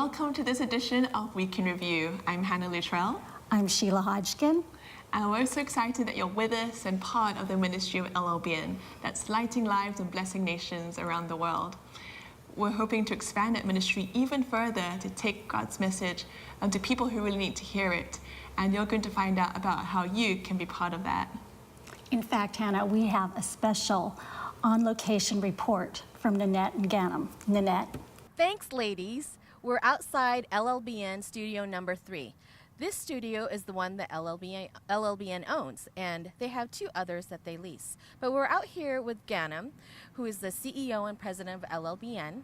welcome to this edition of Week in Review. I'm Hannah Luttrell. I'm Sheila Hodgkin. And we're so excited that you're with us and part of the ministry of LLBN, that's lighting lives and blessing nations around the world. We're hoping to expand that ministry even further to take God's message to people who really need to hear it. And you're going to find out about how you can be part of that. In fact, Hannah, we have a special on-location report from Nanette and Ganem. Nanette. Thanks, ladies. We're outside LLBN Studio Number 3. This studio is the one that LLBN owns, and they have two others that they lease. But we're out here with Ganem, who is the CEO and president of LLBN.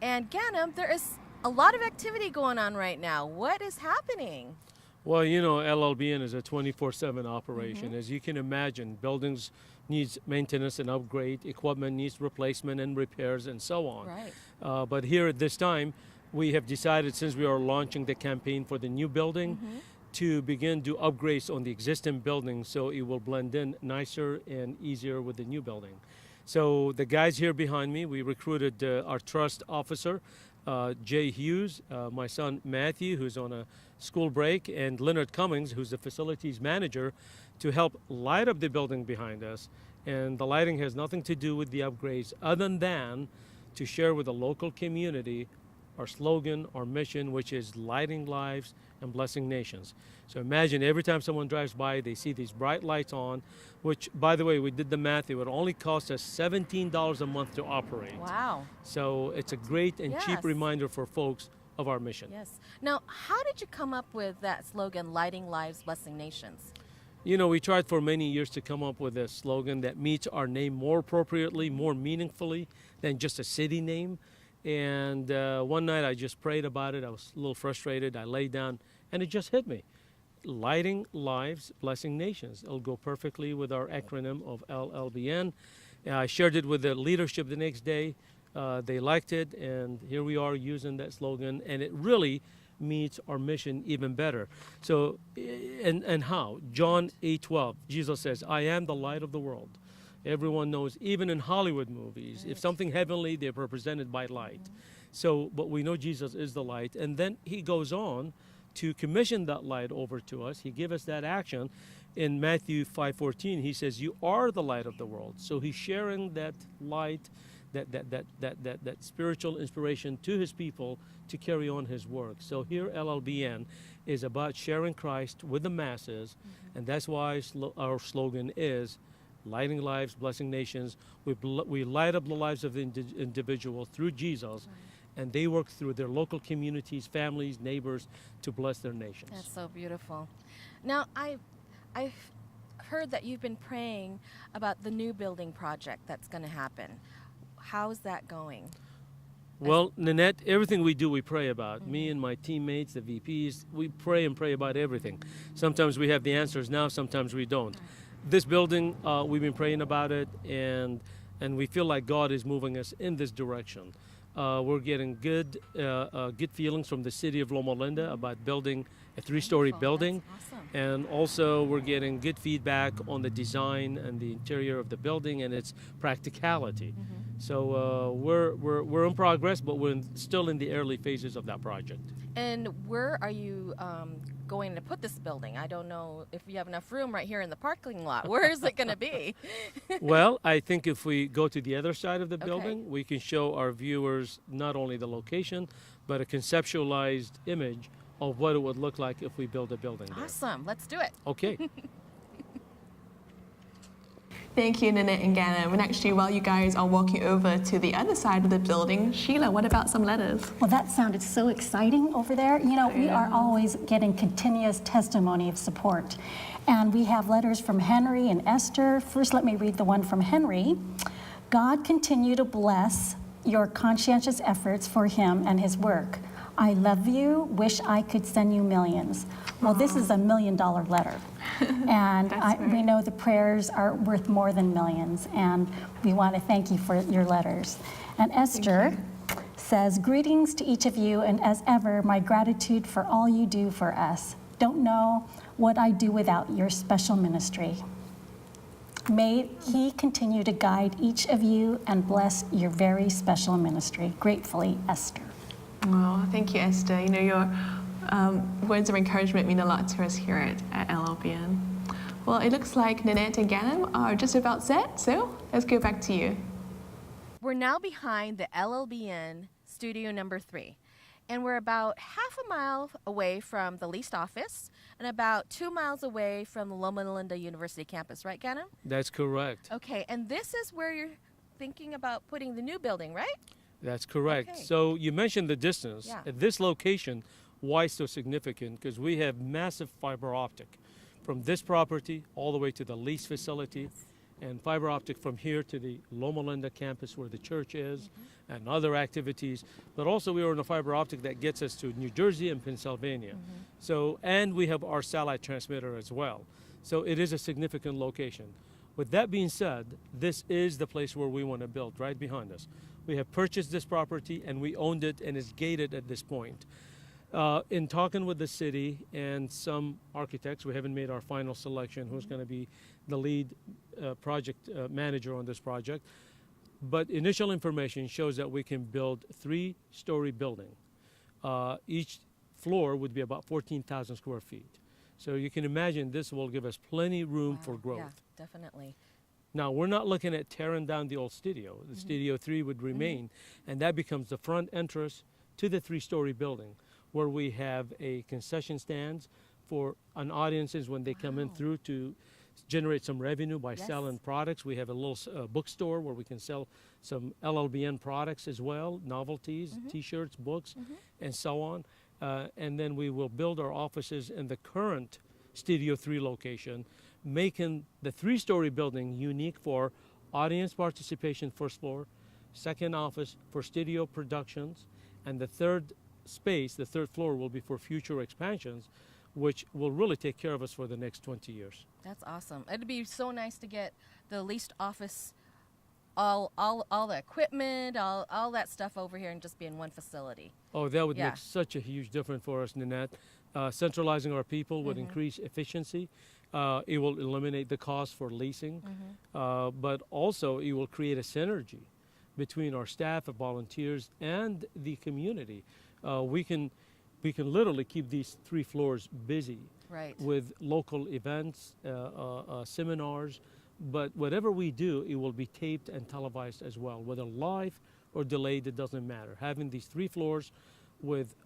And Ganem, there is a lot of activity going on right now. What is happening? Well, you know, LLBN is a 24/7 operation. As you can imagine, buildings needs maintenance and upgrade, equipment needs replacement and repairs and so on. Right. But here at this time, we have decided, since we are launching the campaign for the new building, to begin to upgrades on the existing building so it will blend in nicer and easier with the new building. So the guys here behind me, we recruited our trust officer, Jay Hughes, my son Matthew, who's on a school break, and Leonard Cummings, who's the facilities manager, to help light up the building behind us. And the lighting has nothing to do with the upgrades other than to share with the local community our slogan, our mission, which is lighting lives and blessing nations. So imagine every time someone drives by, they see these bright lights on, which, by the way, we did the math, it would only cost us $17 a month to operate. Wow. So it's a great and cheap reminder for folks of our mission. Yes. Now, how did you come up with that slogan, Lighting Lives, Blessing Nations? You know, we tried for many years to come up with a slogan that meets our name more appropriately, more meaningfully than just a city name. And one night I just prayed about it. I was a little frustrated. I laid down and it just hit me. Lighting lives, blessing nations. It'll go perfectly with our acronym of LLBN. I shared it with the leadership the next day. They liked it, and here we are using that slogan, and it really meets our mission even better. So, and how? John 8:12, Jesus says, I am the light of the world. Everyone knows, even in Hollywood movies, if something heavenly, they're represented by light. So, but we know Jesus is the light. And then he goes on to commission that light over to us. He gives us that action. In Matthew 5:14, he says, you are the light of the world. So he's sharing that light, that spiritual inspiration to his people to carry on his work. So here LLBN is about sharing Christ with the masses. And that's why our slogan is, lighting lives, blessing nations. We light up the lives of the individual through Jesus, and they work through their local communities, families, neighbors to bless their nations. That's so beautiful. Now, I've heard that you've been praying about the new building project that's going to happen. How's that going? Well, Nanette, everything we do, we pray about. Me and my teammates, the VPs, we pray and pray about everything. Sometimes we have the answers now, sometimes we don't. This building, we've been praying about it, and we feel like God is moving us in this direction. We're getting good feelings from the city of Loma Linda about building a 3-story building. That's awesome. And also we're getting good feedback on the design and the interior of the building and its practicality. So we're in progress, but we're still in the early phases of that project. And where are you going to put this building? I don't know if you have enough room right here in the parking lot. Where is it going to be? Well, I think if we go to the other side of the building, we can show our viewers not only the location, but a conceptualized image of what it would look like if we build a building there. Awesome. Let's do it. Okay. Thank you, Nanette and Ganem. And actually, while you guys are walking over to the other side of the building, Sheila, what about some letters? Well, that sounded so exciting over there. You know, we are always getting continuous testimony of support. And we have letters from Henry and Esther. First, let me read the one from Henry. God continue to bless your conscientious efforts for him and his work. I love you, wish I could send you millions. Well, this is $1 million letter. And we know the prayers are worth more than millions, and we want to thank you for your letters. And Esther says, greetings to each of you, and as ever, my gratitude for all you do for us. Don't know what I'd do without your special ministry. May he continue to guide each of you and bless your very special ministry. Gratefully, Esther. Oh, thank you, Esther. You know, your words of encouragement mean a lot to us here at LLBN. Well, it looks like Nanette and Ganem are just about set, so let's go back to you. We're now behind the LLBN studio number 3. And we're about half a mile away from the leased office and about 2 miles away from the Loma Linda University campus, right, Ganem? That's correct. Okay, and this is where you're thinking about putting the new building, right? That's correct. Okay. So you mentioned the distance. Yeah. At this location, why so significant? Because we have massive fiber optic from this property all the way to the lease facility, and fiber optic from here to the Loma Linda campus where the church is, and other activities. But also we are in a fiber optic that gets us to New Jersey and Pennsylvania. So, and we have our satellite transmitter as well. So it is a significant location. With that being said, this is the place where we want to build, right behind us. We have purchased this property and we owned it and it's gated at this point. In talking with the city and some architects, we haven't made our final selection who's going to be the lead project manager on this project. But initial information shows that we can build 3-story building. Each floor would be about 14,000 square feet. So you can imagine this will give us plenty room for growth. Yeah, definitely. Now, we're not looking at tearing down the old studio. The Studio 3 would remain, and that becomes the front entrance to the 3-story building, where we have a concession stands for an audiences when they come in through to generate some revenue by selling products. We have a little bookstore where we can sell some LLBN products as well, novelties, T-shirts, books, and so on. And then we will build our offices in the current Studio 3 location, making the 3-story building unique for audience participation, first floor, second office for studio productions, and the third space, the third floor, will be for future expansions, which will really take care of us for the next 20 years. That's awesome. It'd be so nice to get the leased office, all the equipment, all that stuff over here and just be in one facility. Oh, that would Yeah. make such a huge difference for us, Nanette. Centralizing our people would increase efficiency. It will eliminate the cost for leasing, but also it will create a synergy between our staff of volunteers and the community. We can literally keep these 3 floors busy Right. with local events, seminars, but whatever we do, it will be taped and televised as well, whether live or delayed, it doesn't matter. Having these 3 floors with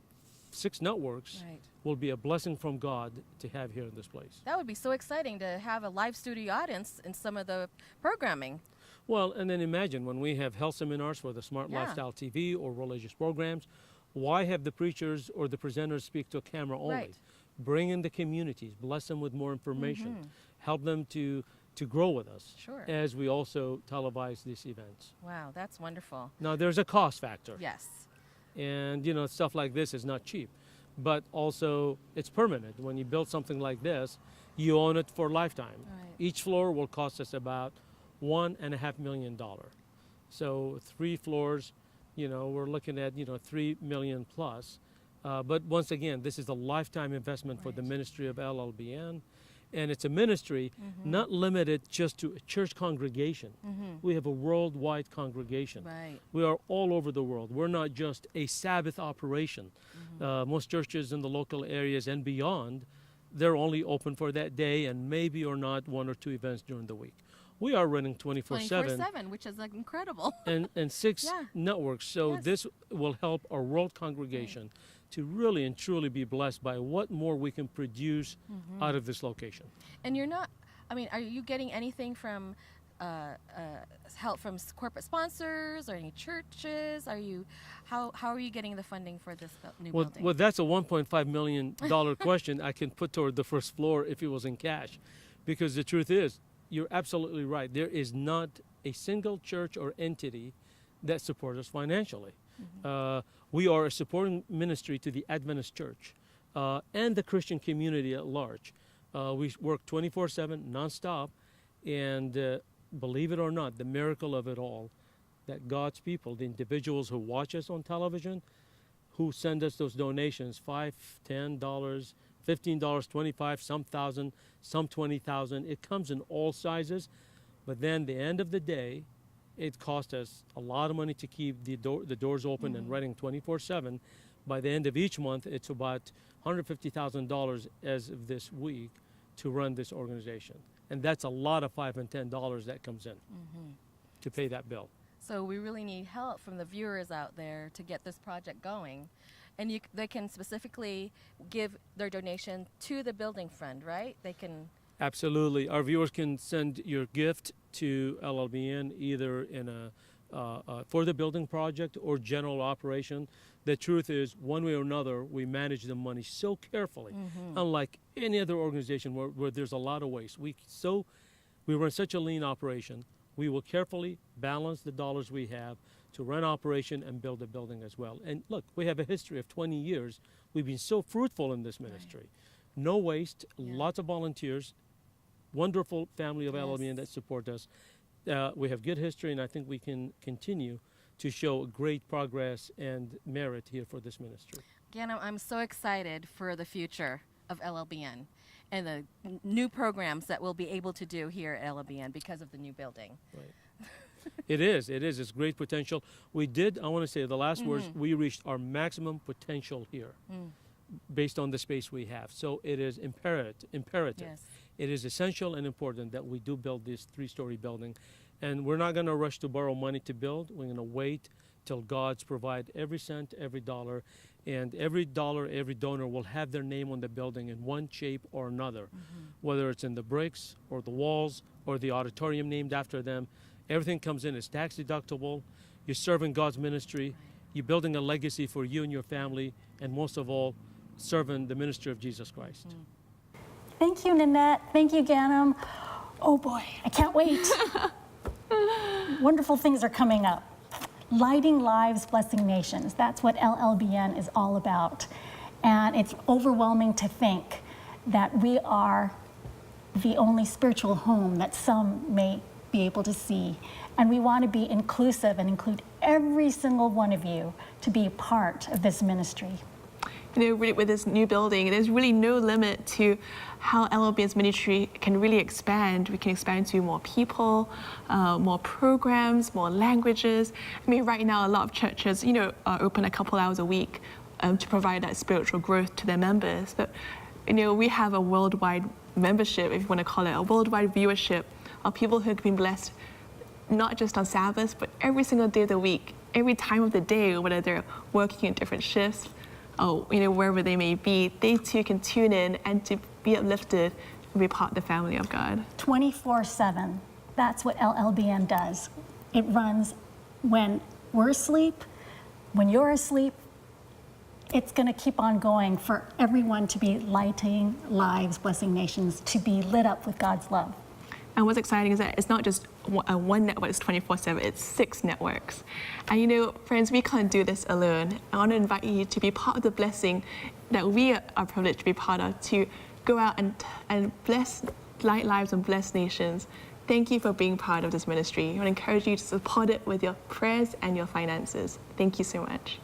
6 networks Right. will be a blessing from God to have here in this place. That would be so exciting to have a live studio audience in some of the programming. Well, and then imagine when we have health seminars for the Smart Yeah. Lifestyle TV or religious programs, why have the preachers or the presenters speak to a camera only? Right. Bring in the communities, bless them with more information, help them to grow with us Sure. as we also televise these events. Wow, that's wonderful. Now, there's a cost factor. Yes. And, you know, stuff like this is not cheap, but also it's permanent. When you build something like this, you own it for a lifetime. Right. Each floor will cost us about $1.5 million. So 3 floors, you know, we're looking at, you know, $3 million plus. But once again, this is a lifetime investment for the ministry of LLBN. And it's a ministry not limited just to a church congregation. We have a worldwide congregation. Right. We are all over the world. We're not just a Sabbath operation. Most churches in the local areas and beyond, they're only open for that day and maybe or not 1 or 2 events during the week. We are running 24/7 24/7, which is like incredible. and 6 Yeah. networks. So Yes. this will help our world congregation to really and truly be blessed by what more we can produce out of this location. And you're not, I mean, are you getting anything from help from corporate sponsors or any churches? How are you getting the funding for this new building? Well, that's a $1.5 million question I can put toward the first floor if it was in cash. Because the truth is, you're absolutely right. There is not a single church or entity that supports us financially. We are a supporting ministry to the Adventist Church and the Christian community at large. We work 24/7, nonstop, and believe it or not, the miracle of it all, that God's people, the individuals who watch us on television, who send us those donations, $5, $10, $15, $25, some thousand, some 20,000. It comes in all sizes, but then the end of the day, it cost us a lot of money to keep the doors open and running 24/7. By the end of each month, it's about $150,000 as of this week to run this organization. And that's a lot of $5 and $10 that comes in to pay that bill. So we really need help from the viewers out there to get this project going. And they can specifically give their donation to the building fund, right? They can. Absolutely. Our viewers can send your gift to LLBN either in for the building project or general operation. The truth is, one way or another, we manage the money so carefully, unlike any other organization where there's a lot of waste. We run such a lean operation. We will carefully balance the dollars we have to run operation and build a building as well. And look, we have a history of 20 years. We've been so fruitful in this ministry. Right. No waste, lots of volunteers, wonderful family of LLBN that support us. We have good history, and I think we can continue to show great progress and merit here for this ministry. Again, I'm so excited for the future of LLBN and the new programs that we'll be able to do here at LLBN because of the new building. Right. It is. It's great potential. I want to say the last words, we reached our maximum potential here based on the space we have. So it is imperative. Yes. It is essential and important that we do build this 3-story building. And we're not going to rush to borrow money to build. We're going to wait till God's provide every cent, every dollar, and every dollar, every donor will have their name on the building in one shape or another, whether it's in the bricks or the walls or the auditorium named after them. Everything comes in as tax deductible. You're serving God's ministry. You're building a legacy for you and your family, and most of all, serving the ministry of Jesus Christ. Thank you, Nanette. Thank you, Ganem. Oh boy, I can't wait. Wonderful things are coming up. Lighting lives, blessing nations. That's what LLBN is all about. And it's overwhelming to think that we are the only spiritual home that some may be able to see. And we want to be inclusive and include every single one of you to be a part of this ministry. You know, with this new building, there's really no limit to how LLBN's ministry can really expand. We can expand to more people, more programs, more languages. I mean, right now, a lot of churches, are open a couple hours a week to provide that spiritual growth to their members. But, we have a worldwide membership, if you want to call it, a worldwide viewership of people who have been blessed, not just on Sabbath, but every single day of the week, every time of the day, whether they're working in different shifts, wherever they may be, they too can tune in and to be uplifted and be part of the family of God. 24/7. That's what LLBN does. It runs when we're asleep, when you're asleep. It's going to keep on going for everyone to be lighting lives, blessing nations, to be lit up with God's love. And what's exciting is that it's not just one network, it's 24/7, it's 6 networks. And friends, we can't do this alone. I want to invite you to be part of the blessing that we are privileged to be part of, to go out and light lives and bless nations. Thank you for being part of this ministry. I want to encourage you to support it with your prayers and your finances. Thank you so much.